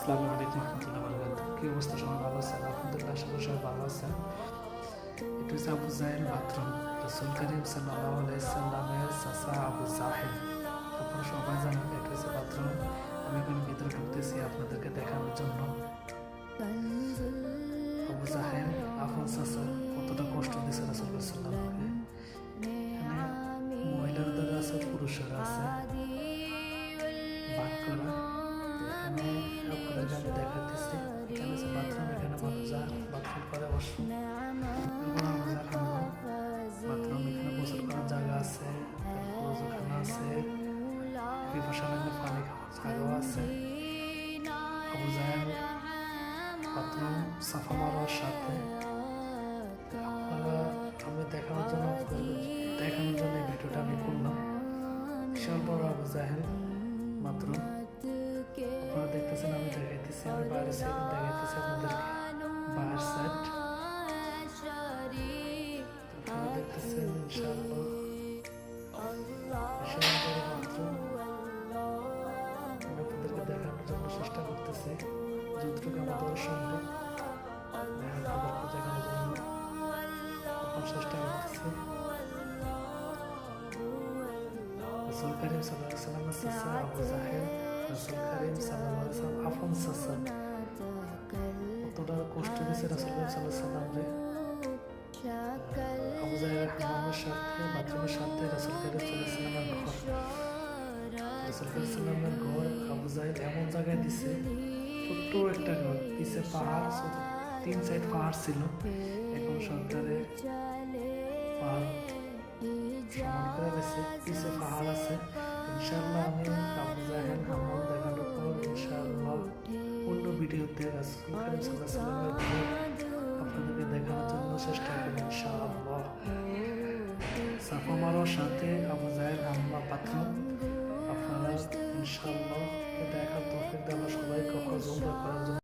আসসালামু আলাইকুম রহমতুল্লাহ বারাকাতুহু। কি অবস্থা, সবাই ভালো আছেন? আলহামদুলিল্লাহ, আশা করি সবাই ভালো আছেন। এটা হচ্ছে আবু জাহেল বাথরুম। রাসূল করিম সাল্লাল্লাহু আলাইহি সাল্লামের চাচা আবু জাহেল, আপনারা সবাই জানেন এটা হচ্ছে বাথরুম। আমি এখন ভিতরে ঢুকতেছি আপনাদেরকে দেখানোর জন্য। আবু জাহেল আপন চাচা কতটা কষ্ট দিয়েছে রাসূল সাল্লাল্লাহু। এখানে মহিলাদের আছে, পুরুষেরা আছে, ভাগ করা। এখানে আপনাদেরকে আমি দেখাতেছি, এখানে আছে বাথরুম, এখানে মানুষ যা বাথরুম করে ওয়াশরুম, বাথরুম। এখানে গোসল করার জায়গা আছে, ওযুখানা আছে, বিপাশালায় পানি খাওয়ার জায়গাও আছে। আবু জাহেল বাথরুম সাফা মারার সাথে আমি দেখানোর জন্য এই ভিডিওটা আমি করলাম। বিশাল বড় আবু জাহেল বাথরুম আপনারা দেখতেছেন। আমি দেখাইতেছি, আমি বাইরের সাইড দেখাইতেছি আপনাদেরকে, বাইরের সাইড আপনারা দেখতেছেন। ইনশাআল্লাহ বিশাল বড় বাথরুম আমি আপনাদেরকে দেখানোর জন্য চেষ্টা করতেছি, যতটুকু আমাদের সম্ভব আপনাদেরকে দেখানোর জন্য চেষ্টা করতেছি। রাসূল করিম সাল্লাল্লাহু আলাইহি ওয়াসাল্লামের চাচা আবু জাহেল, রাসূল করিম সাল্লাল্লাহু আলাইহি ওয়াসাল্লাম আপন চাচা, কতটা কষ্ট দিয়েছে রাসূল করিম সাল্লাল্লাহু আলাইহি ওয়াসাল্লামরে। আবু জাহেলের হামামের সাথে, বাথরুমের সাথে রাসূল করিম সাল্লাল্লাহু আলাইহি ওয়াসাল্লামের ঘর। রাসূল করিম সাল্লাল্লাহু আলাইহি ওয়াসাল্লামের ঘর আবু জাহেল এমন জায়গায় দিছে, ছোট্ট একটা ঘর, পিছে পাহাড়, তিন সাইড পাহাড় ছিল। এখন সরকারে পাহাড় সমান করে দিয়েছে, পিছে পাহাড় আছে। ইনশাআল্লাহ আমি আবু জাহেল হামাম দেখানোর পর ইনশাআল্লাহ অন্য ভিডিওতে রাসূল করিম সাল্লাল্লাহু আলাইহি ওয়াসাল্লামের ঘর আপনাদেরকে দেখানোর জন্য চেষ্টা করব ইনশাআল্লাহ। সাফা মারার সাথে আবু জাহেল হামাম বাথরুম আপনারা ইনশাআল্লাহ দেখার তৌফিক দেওয়া সবাইকে হজ উমরা করার জন্য।